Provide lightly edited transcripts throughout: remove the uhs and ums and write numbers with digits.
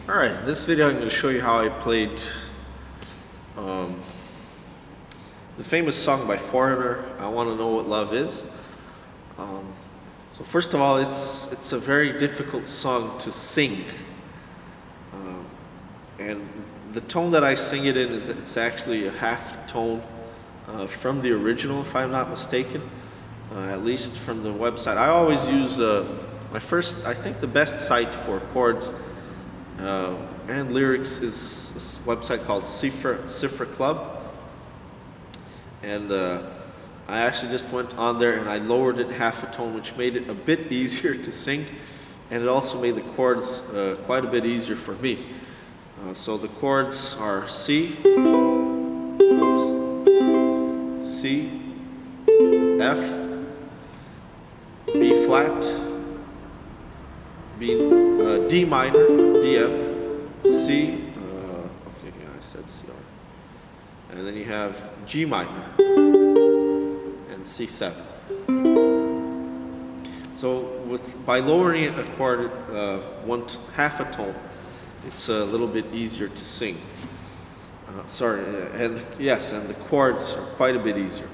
Alright, in this video I'm going to show you how I played um, the famous song by Foreigner, I Want to Know What Love Is. So first of all, it's a very difficult song to sing. And the tone that I sing it in is it's actually a half tone from the original, if I'm not mistaken, at least from the website. I always use I think the best site for chords and lyrics is a website called Cipher Club, and I actually just went on there and I lowered it half a tone, which made it a bit easier to sing, and it also made the chords quite a bit easier for me. So the chords are C, C, F, B flat, D minor, DM, C, okay, yeah, I said C, and then you have G minor, and C7. So by lowering it a chord, half a tone, it's a little bit easier to sing. And the chords are quite a bit easier.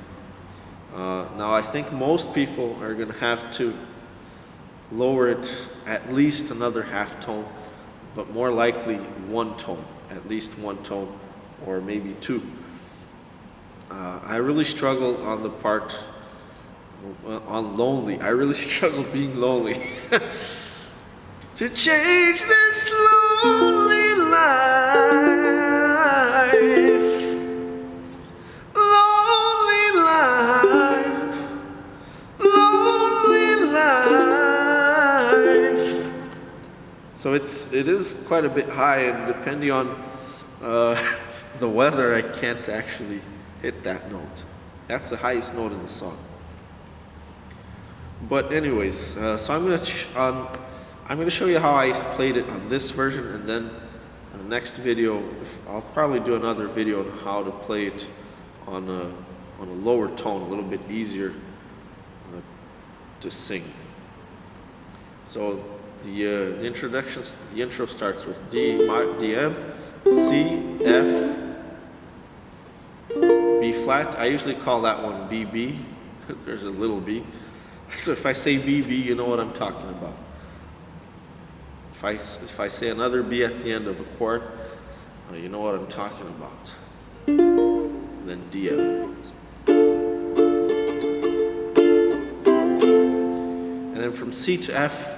Now I think most people are going to have to lower it at least another half tone, but more likely one tone, at least one tone, or maybe two. I really struggled on the part on lonely. I really struggled being lonely. To change this lonely life, lonely life, lonely life. So it is quite a bit high, and depending on the weather, I can't actually hit that note. That's the highest note in the song. But anyways, so I'm going to show you how I played it on this version, and then in the next video, I'll probably do another video on how to play it on a lower tone, a little bit easier to sing. So the intro starts with DM, C, F, B flat. I usually call that one BB. There's a little b. So if I say BB, you know what I'm talking about. If I say another B at the end of a chord, you know what I'm talking about. And then DM. And then from C to F,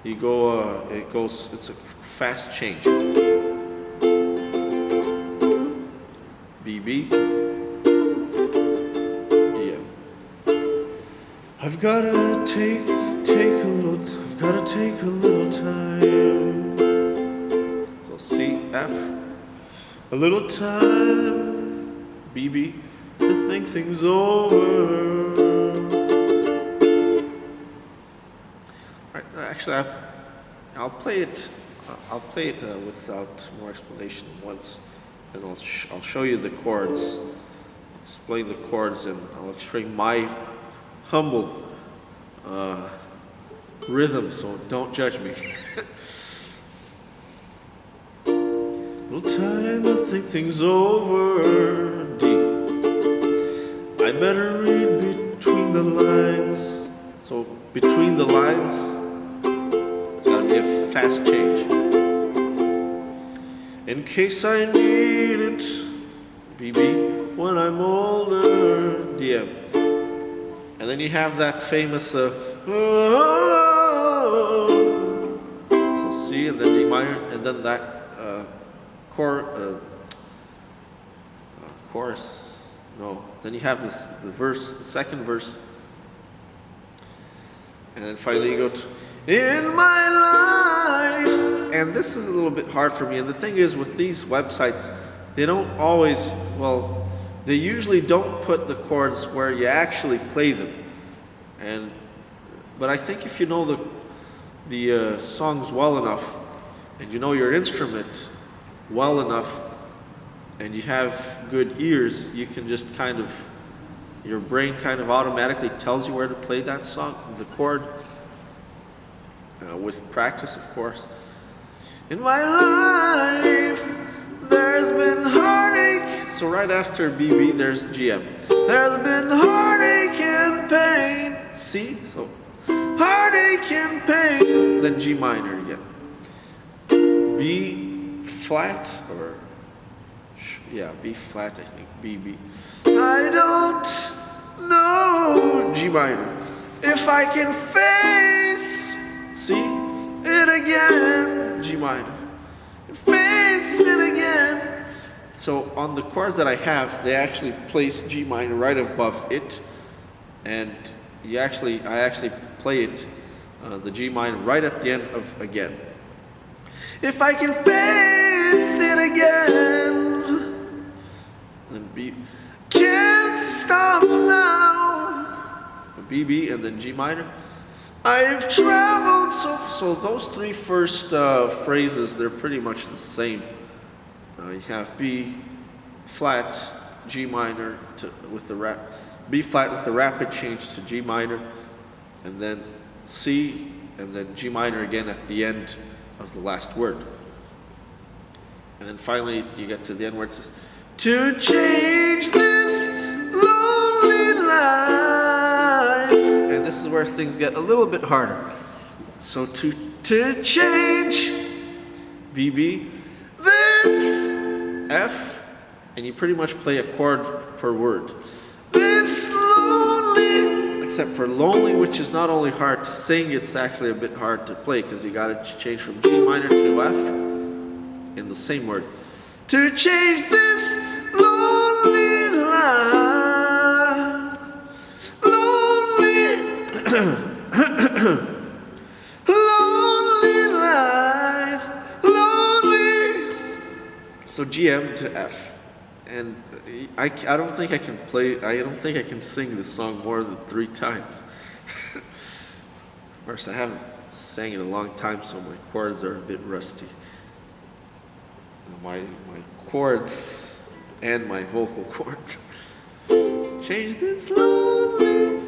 you go. It's a fast change. BB, DM. I've gotta take a little time. So C, F, a little time, BB, to think things over. All right, actually, I'll play it. I'll play it without more explanation once, and I'll show you the chords, explain the chords, and I'll explain my humble rhythm, so don't judge me. Little time to think things over. D. I better read between the lines. So between the lines, it's gotta be a fast change. In case I need it, BB, when I'm older, DM. And then you have that famous so C, and then D minor, and then that chorus. No, then you have the second verse, and then finally you go to in my life. And this is a little bit hard for me. And the thing is, with these websites, they don't always. Well, they usually don't put the chords where you actually play them. But I think if you know the songs well enough, and you know your instrument well enough, and you have good ears, you can just your brain kind of automatically tells you where to play that song, the chord, with practice, of course. In my life, there's been heartache. So right after BB, there's GM. There's been heartache and pain. C. So heartache and pain. Then G minor again. B flat or yeah, B flat. I think BB. I don't know. G minor. If I can face, see it again. G minor. Face it again. So on the chords that I have, they actually place G minor right above it, and I actually play it, the G minor right at the end of again. If I can face it again, then B, can't stop now. BB and then G minor. I've traveled so those three first phrases, they're pretty much the same. You have B flat, G minor with the B flat with the rapid change to G minor, and then C, and then G minor again at the end of the last word. And then finally you get to the end where it says, to change this lonely life. And this is where things get a little bit harder. So to change BB, this F, and you pretty much play a chord per word. This lonely, except for lonely, which is not only hard to sing, it's actually a bit hard to play because you got to change from G minor to F in the same word. To change this lonely life, lonely, lonely life, lonely. So GM to F, and I don't think I can sing this song more than 3 times. Of course, I haven't sang in a long time, so my chords are a bit rusty. My chords and my vocal cords. Change this lonely,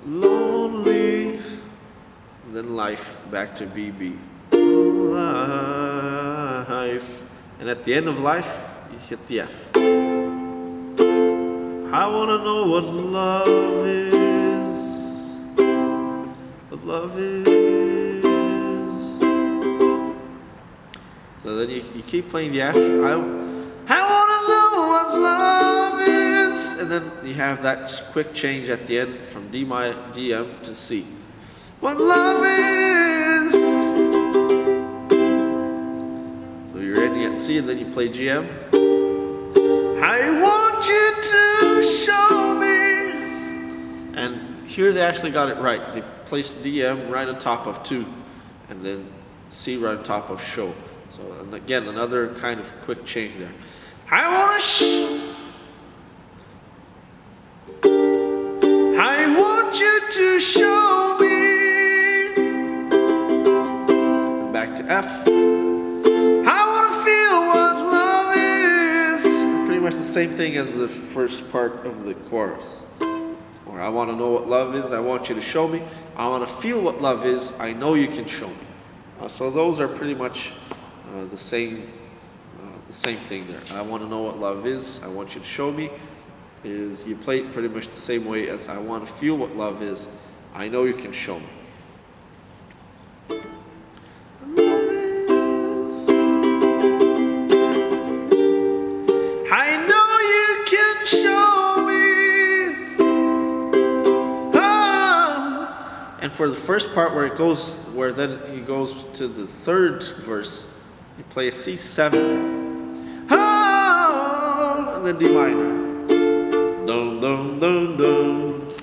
lonely, and then life back to BB. Life. And at the end of life, you hit the F. I wanna know what love is. What love is. So then you keep playing the F. I wanna know what love is. And then you have that quick change at the end from DM to C. What love is. So you're ending at C and then you play GM. I want you to show me. And here they actually got it right. They placed DM right on top of 2 and then C right on top of show. So and again, another kind of quick change there. I want you to show me. Back to F. I want to feel what love is. Pretty much the same thing as the first part of the chorus. Or I want to know what love is. I want you to show me. I want to feel what love is. I know you can show me. So those are pretty much the same thing there. I want to know what love is. I want you to show me. Is you play it pretty much the same way as I want to feel what love is. I know you can show me. Love is. I know you can show me. Oh. And for the first part where then he goes to the third verse, you play a C7, oh, and then D minor. Dun, dun, dun, dun.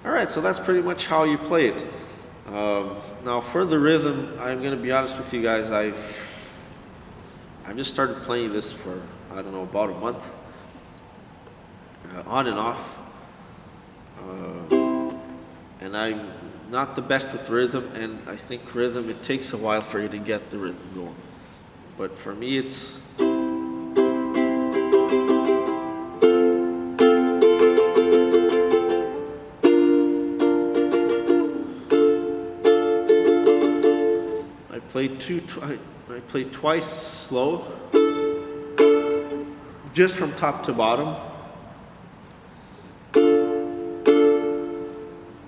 All right, so that's pretty much how you play it. Now for the rhythm, I'm going to be honest with you guys. I've just started playing this for, I don't know, about a month, on and off. And I'm not the best with rhythm, and I think rhythm, it takes a while for you to get the rhythm going. But for me, it's I play twice slow, just from top to bottom.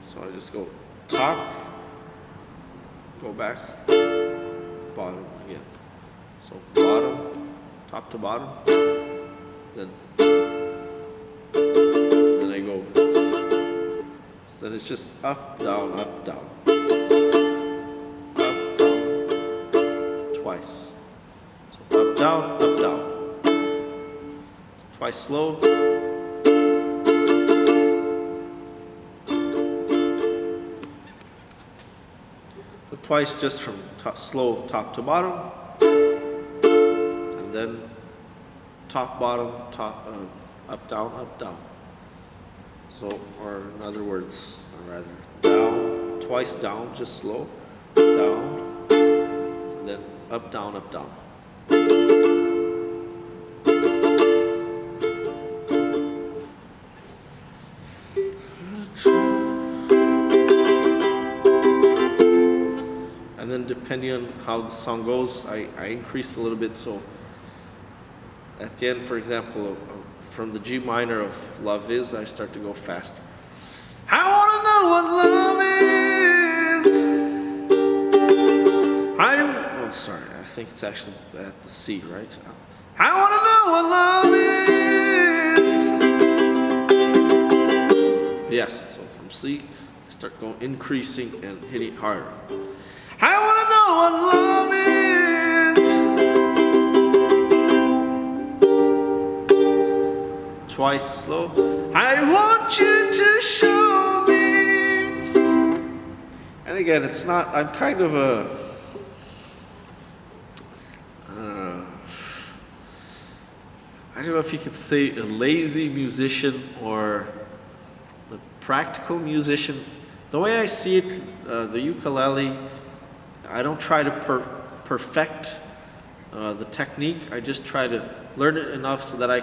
So I just go top, go back, bottom again. So bottom, top to bottom, then I go. So then it's just up, down, up, down. Up, down, twice. So up, down, up, down. Twice slow. So twice just from slow top to bottom. And then top, bottom, top, up, down, up, down. So, or in other words, or rather, down, twice down, just slow, down, and then up, down, up, down. And then depending on how the song goes, I increase a little bit, so at the end, for example, from the G minor of Love Is, I start to go faster. I wanna know what love is. Oh, sorry, I think it's actually at the C, right? I wanna know what love is. Yes, so from C, I start going increasing and hitting harder. I wanna know what love is. Twice slow. I want you to show me. And again, it's not, I'm kind of a, I don't know if you could say a lazy musician or a practical musician. The way I see it, the ukulele, I don't try to perfect the technique. I just try to learn it enough so that I